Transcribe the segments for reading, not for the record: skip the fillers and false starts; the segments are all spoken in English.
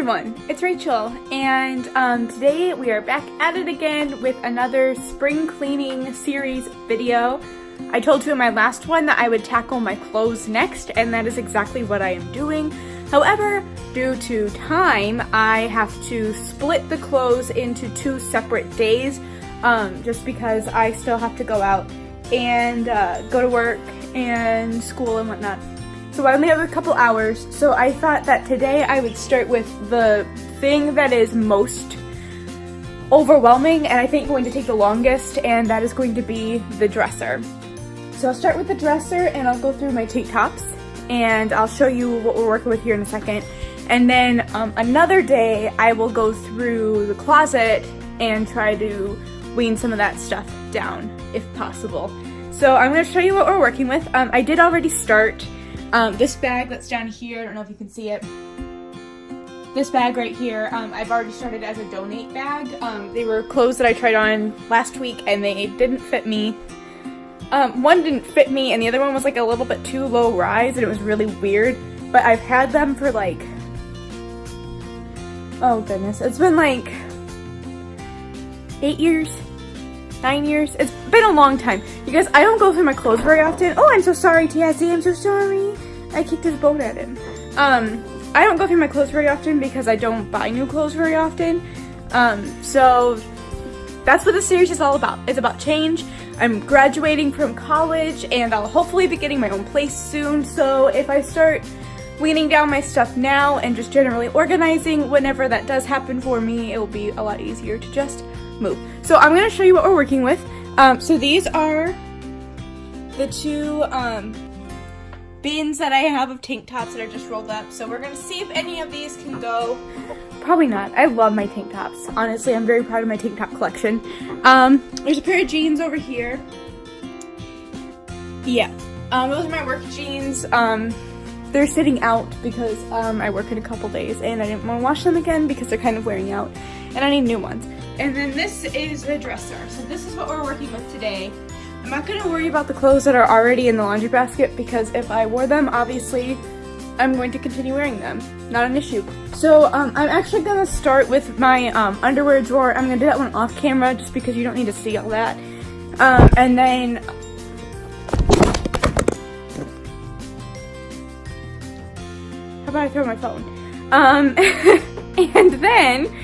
everyone, it's Rachel, and today we are back at it again with another spring cleaning series video. I told you in my last one that I would tackle my clothes next, and that is exactly what I am doing. However, due to time, I have to split the clothes into 2 separate days, just because I still have to go out and go to work and school and whatnot. So I only have a couple hours, so I thought that today I would start with the thing that is most overwhelming and I think going to take the longest, and that is going to be the dresser. So I'll start with the dresser and I'll go through my tank tops and I'll show you what we're working with here in a second. And then another day I will go through the closet and try to wean some of that stuff down if possible. So I'm going to show you what we're working with. I did already start. This bag that's down here, I don't know if you can see it. This bag right here, I've already started as a donate bag. They were clothes that I tried on last week and they didn't fit me. One didn't fit me and the other one was like a little bit too low rise and it was really weird. But I've had them for like, oh goodness, it's been like 8 years. 9 years? It's been a long time. You guys, I don't go through my clothes very often. Oh, I'm so sorry, Tiazi. I'm so sorry. I kicked his boat at him. I don't go through my clothes very often because I don't buy new clothes very often. So that's what this series is all about. It's about change. I'm graduating from college and I'll hopefully be getting my own place soon. So if I start weaning down my stuff now and just generally organizing, whenever that does happen for me, it will be a lot easier to just move. So I'm going to show you what we're working with. So these are the 2 bins that I have of tank tops that are just rolled up. So we're going to see if any of these can go. Probably not. I love my tank tops. Honestly, I'm very proud of my tank top collection. There's a pair of jeans over here. Yeah. Those are my work jeans. They're sitting out because I work in a couple days and I didn't want to wash them again because they're kind of wearing out and I need new ones. And then this is the dresser. So this is what we're working with today. I'm not going to worry about the clothes that are already in the laundry basket because if I wore them, obviously, I'm going to continue wearing them. Not an issue. So I'm actually going to start with my underwear drawer. I'm going to do that one off camera just because you don't need to see all that. And then... How about I throw my phone? And then...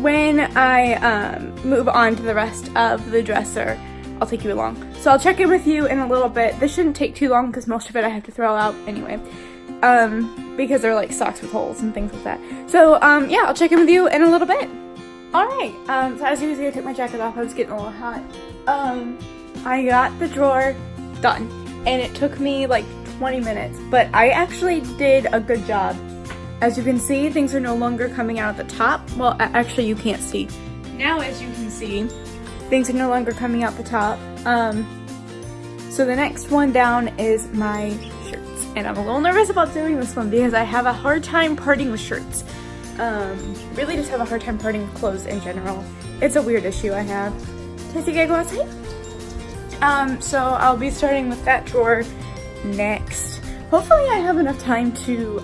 when I move on to the rest of the dresser, I'll take you along. So I'll check in with you in a little bit. This shouldn't take too long because most of it I have to throw out anyway. Because they're like socks with holes and things like that. So yeah, I'll check in with you in a little bit. Alright, so as you can see, I took my jacket off. I was getting a little hot. I got the drawer done. And it took me like 20 minutes. But I actually did a good job. As you can see, things are no longer coming out at the top. Well, actually you can't see. Now as you can see, things are no longer coming out the top. So the next one down is my shirts. And I'm a little nervous about doing this one because I have a hard time parting with shirts. Really just have a hard time parting with clothes in general. It's a weird issue I have. Tasty, can I go outside? So I'll be starting with that drawer next. Hopefully I have enough time to,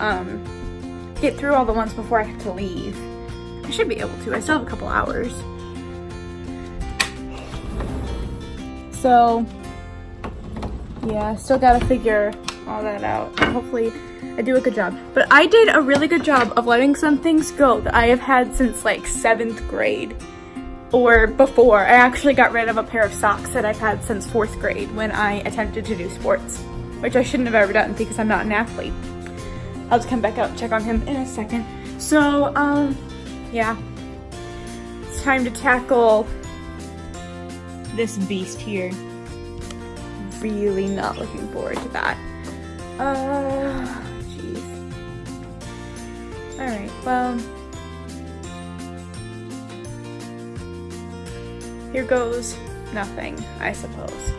get through all the ones before I have to leave. I should be able to. I still have a couple hours. So, yeah, still gotta figure all that out. And hopefully I do a good job. But I did a really good job of letting some things go that I have had since like 7th grade. Or before. I actually got rid of a pair of socks that I've had since 4th grade when I attempted to do sports. Which I shouldn't have ever done because I'm not an athlete. I'll just come back out and check on him in a second. So, yeah. It's time to tackle this beast here. Really not looking forward to that. Jeez. Alright, well. Here goes nothing, I suppose.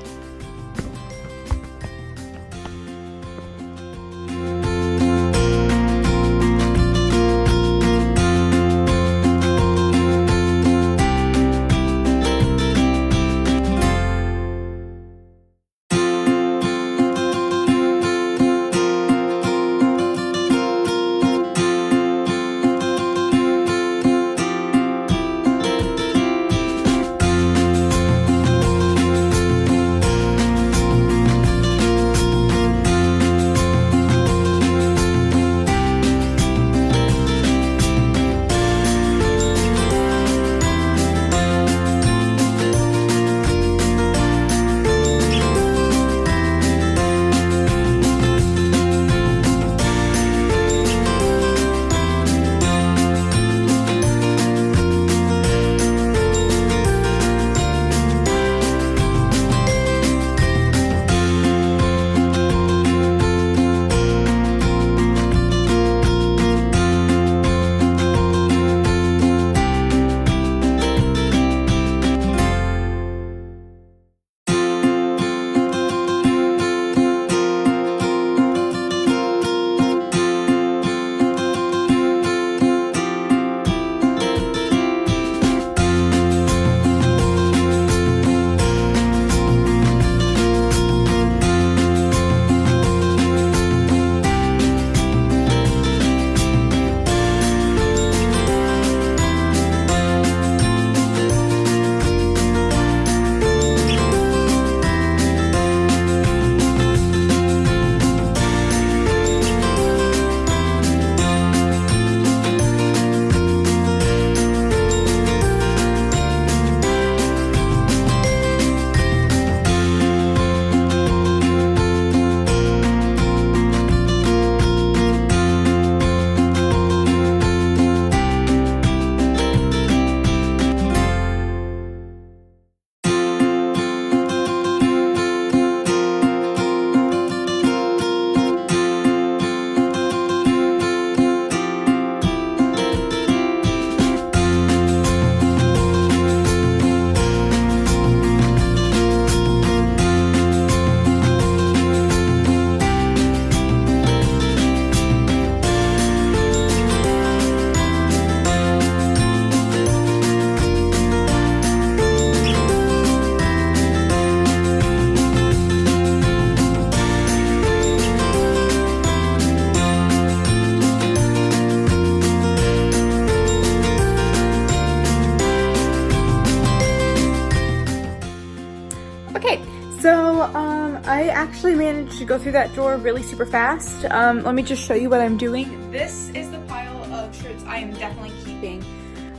I actually managed to go through that drawer really super fast. Let me just show you what I'm doing. This is the pile of shirts I am definitely keeping.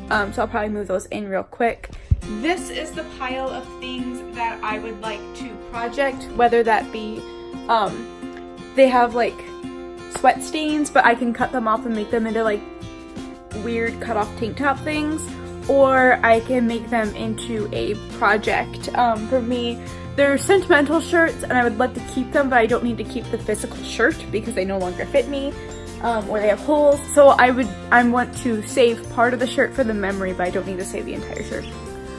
So I'll probably move those in real quick. This is the pile of things that I would like to project, whether that be, they have like sweat stains, but I can cut them off and make them into like weird cut off tank top things, or I can make them into a project. For me, they're sentimental shirts and I would love to keep them, but I don't need to keep the physical shirt because they no longer fit me. Or they have holes, so I want to save part of the shirt for the memory, but I don't need to save the entire shirt.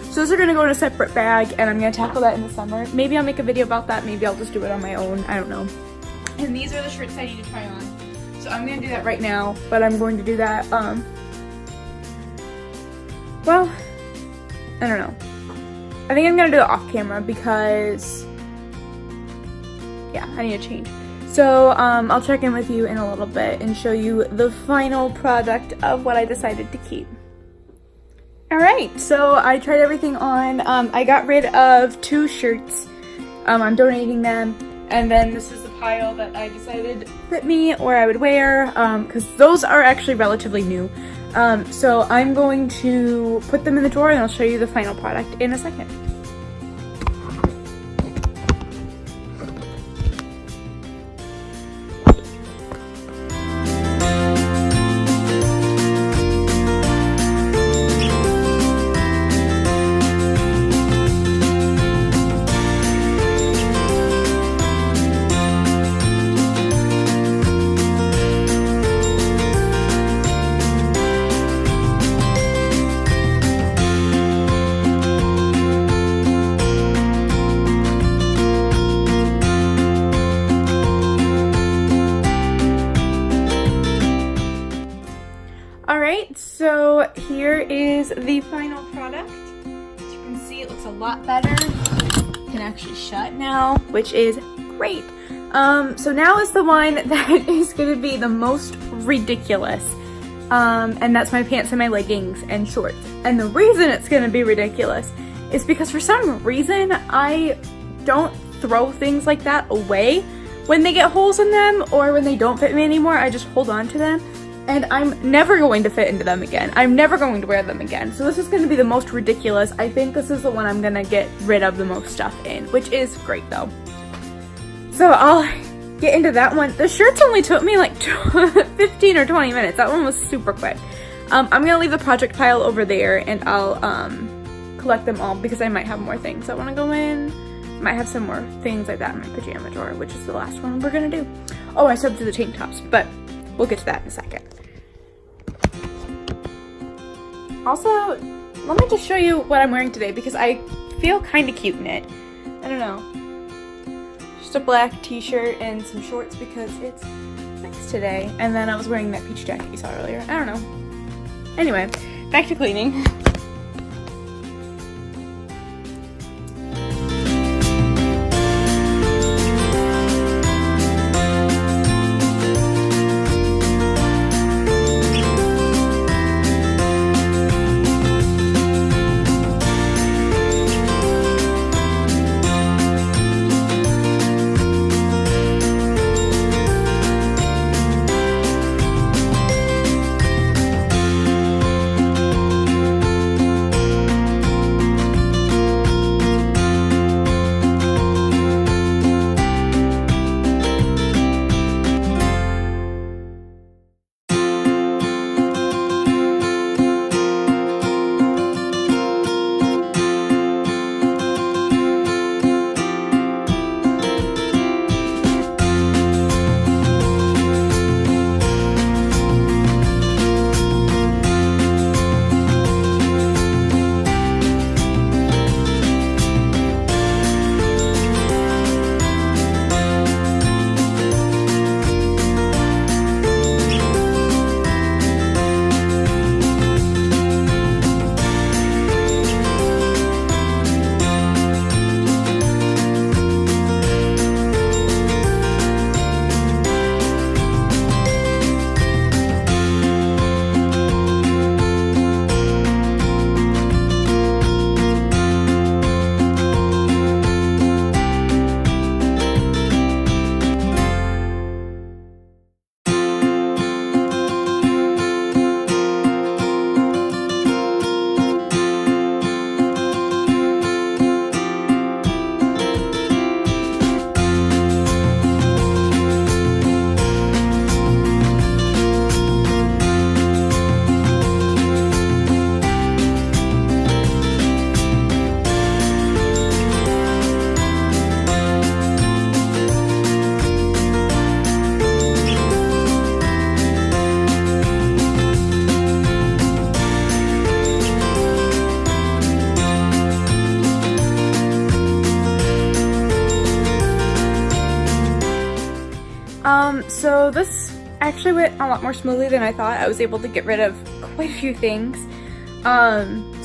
So those are gonna go in a separate bag, and I'm gonna tackle that in the summer. Maybe I'll make a video about that, maybe I'll just do it on my own, I don't know. And these are the shirts I need to try on. So I'm gonna do that right now, but I'm going to do that, well, I don't know. I think I'm gonna do it off camera because, yeah, I need to change. So I'll check in with you in a little bit and show you the final product of what I decided to keep. Alright, so I tried everything on. I got rid of 2 shirts. I'm donating them. And then this is the pile that I decided fit me or I would wear, because those are actually relatively new. So I'm going to put them in the drawer and I'll show you the final product in a second. Alright, so here is the final product. As you can see, it looks a lot better. You can actually shut now, which is great. So now is the one that is going to be the most ridiculous. And that's my pants and my leggings and shorts. And the reason it's going to be ridiculous is because for some reason I don't throw things like that away when they get holes in them or when they don't fit me anymore. I just hold on to them. And I'm never going to fit into them again. I'm never going to wear them again. So this is going to be the most ridiculous. I think this is the one I'm going to get rid of the most stuff in, which is great though. So I'll get into that one. The shirts only took me like 15 or 20 minutes. That one was super quick. I'm going to leave the project pile over there and I'll collect them all because I might have more things I want to go in. Might have some more things like that in my pajama drawer, which is the last one we're going to do. Oh, I still have to do the tank tops, but we'll get to that in a second. Also, let me just show you what I'm wearing today because I feel kind of cute in it. I don't know. Just a black t-shirt and some shorts because it's nice today. And then I was wearing that peach jacket you saw earlier. I don't know. Anyway, back to cleaning. so this actually went a lot more smoothly than I thought. I was able to get rid of quite a few things.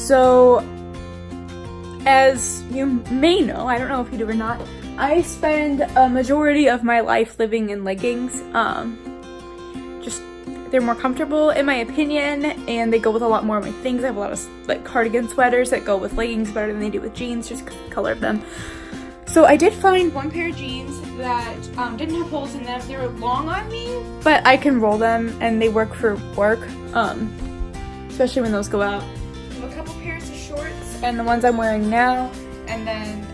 So as you may know, I don't know if you do or not, I spend a majority of my life living in leggings. Just they're more comfortable in my opinion, and they go with a lot more of my things. I have a lot of like cardigan sweaters that go with leggings better than they do with jeans, just 'cause of the color of them. So I did find one pair of jeans that didn't have holes in them. They were long on me, but I can roll them and they work for work, especially when those go out. I have a couple pairs of shorts and the ones I'm wearing now, and then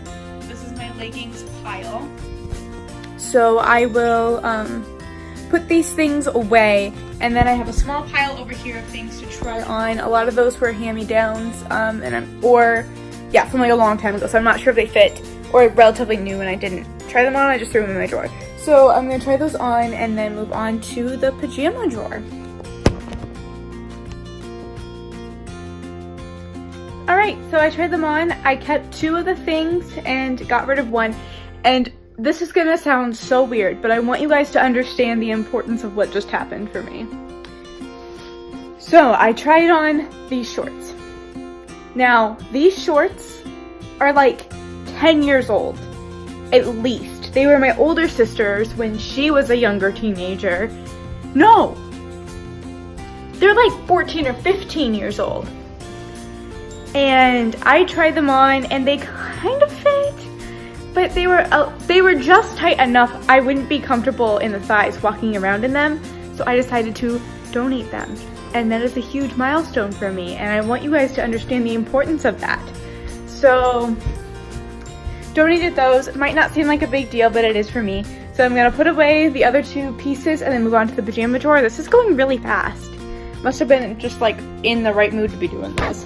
this is my leggings pile. So I will put these things away, and then I have a small pile over here of things to try on. A lot of those were hand-me-downs, from like a long time ago, so I'm not sure if they fit, or relatively new and I didn't try them on. I just threw them in my drawer. So I'm gonna try those on and then move on to the pajama drawer. Alright, so I tried them on. I kept 2 of the things and got rid of 1. And this is gonna sound so weird, but I want you guys to understand the importance of what just happened for me. So I tried on these shorts. Now, these shorts are like 10 years old, at least. They were my older sister's when she was a younger teenager. No! They're like 14 or 15 years old. And I tried them on and they kind of fit, but they were just tight enough I wouldn't be comfortable in the thighs walking around in them, so I decided to donate them. And that is a huge milestone for me, and I want you guys to understand the importance of that. So, donated those. It might not seem like a big deal, but it is for me. So I'm gonna put away the other 2 pieces and then move on to the pajama drawer. This is going really fast. Must have been just like in the right mood to be doing this.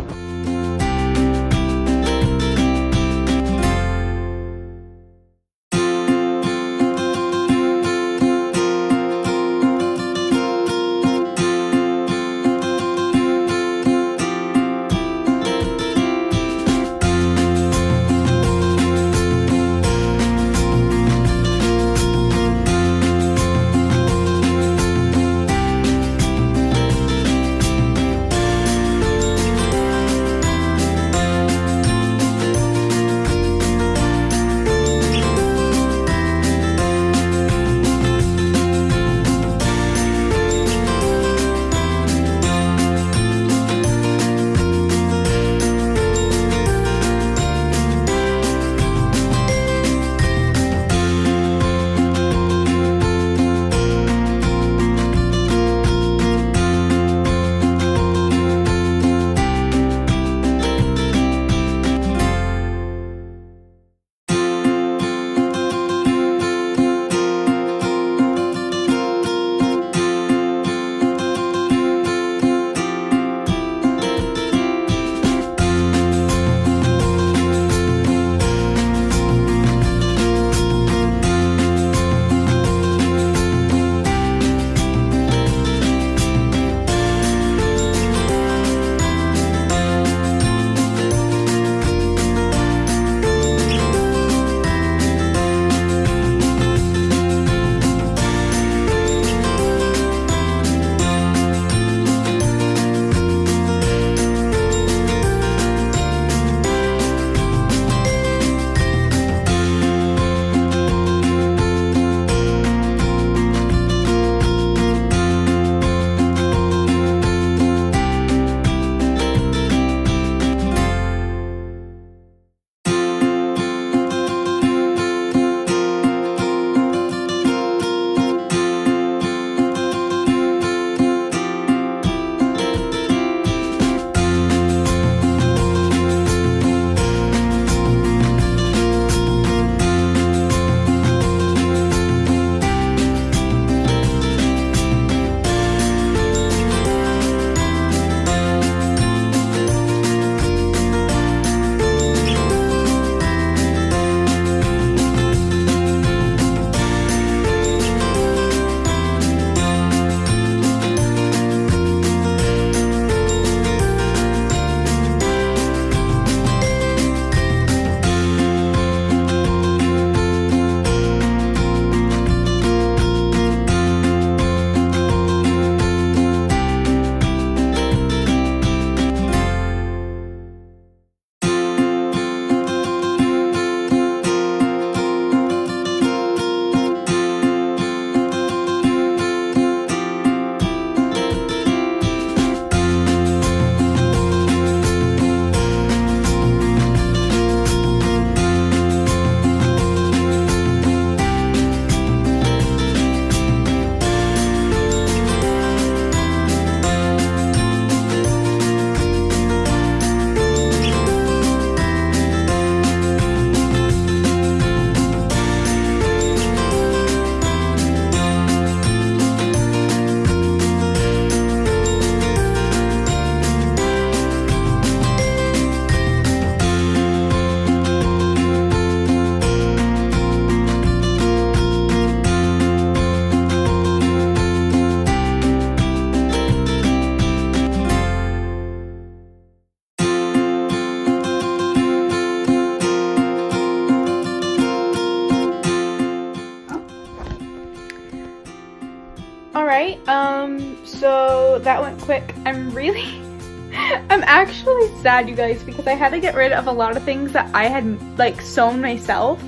that went quick. I'm actually sad, you guys, because I had to get rid of a lot of things that I had like sewn myself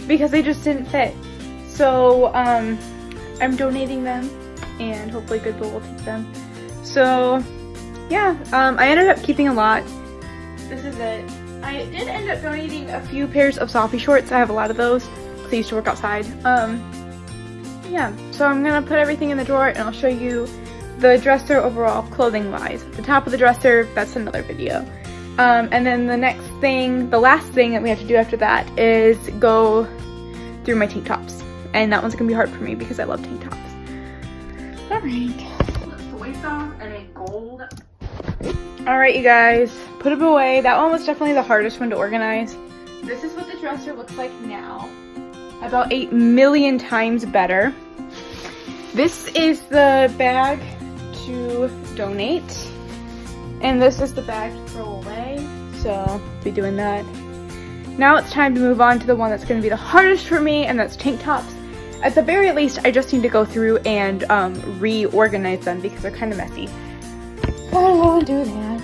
because they just didn't fit. So I'm donating them and hopefully Goodwill will take them. So yeah, I ended up keeping a lot. This is it. I did end up donating a few pairs of Sophie shorts. I have a lot of those because I used to work outside. Yeah, so I'm gonna put everything in the drawer and I'll show you the dresser overall clothing wise. The top of the dresser, that's another video. And then the next thing, the last thing that we have to do after that is go through my tank tops. And that one's gonna be hard for me because I love tank tops. Alright. Alright, you guys, put them away. That one was definitely the hardest one to organize. This is what the dresser looks like now. About 8 million times better. This is the bag to donate. And this is the bag to throw away. So, I'll be doing that. Now it's time to move on to the one that's going to be the hardest for me, and that's tank tops. At the very least, I just need to go through and reorganize them because they're kind of messy. I don't want to do that.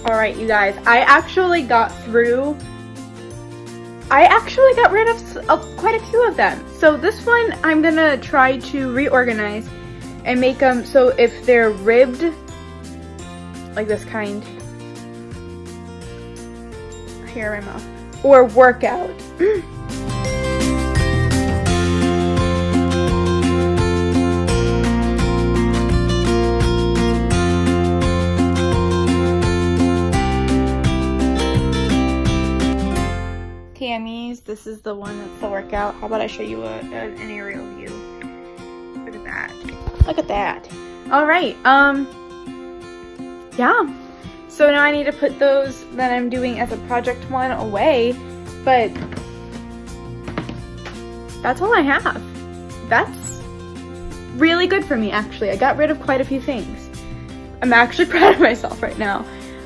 Alright, you guys, I actually got rid of quite a few of them. So this one, I'm gonna try to reorganize and make them so if they're ribbed, like this kind, here in my mouth, or workout. Tammy's, this is the one that's the workout. How about I show you an aerial view? Look at that. Look at that. Alright, yeah. So now I need to put those that I'm doing as a project one away, but that's all I have. That's really good for me, actually. I got rid of quite a few things. I'm actually proud of myself right now.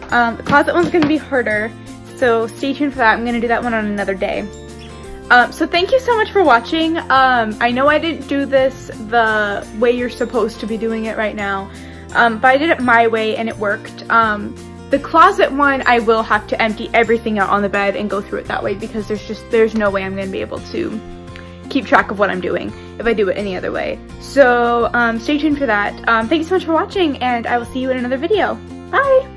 The closet one's gonna be harder, so stay tuned for that. I'm gonna do that one on another day. So thank you so much for watching. I know I didn't do this the way you're supposed to be doing it right now, but I did it my way and it worked. The closet one, I will have to empty everything out on the bed and go through it that way because there's no way I'm going to be able to keep track of what I'm doing if I do it any other way. So stay tuned for that. Thank you so much for watching, and I will see you in another video. Bye!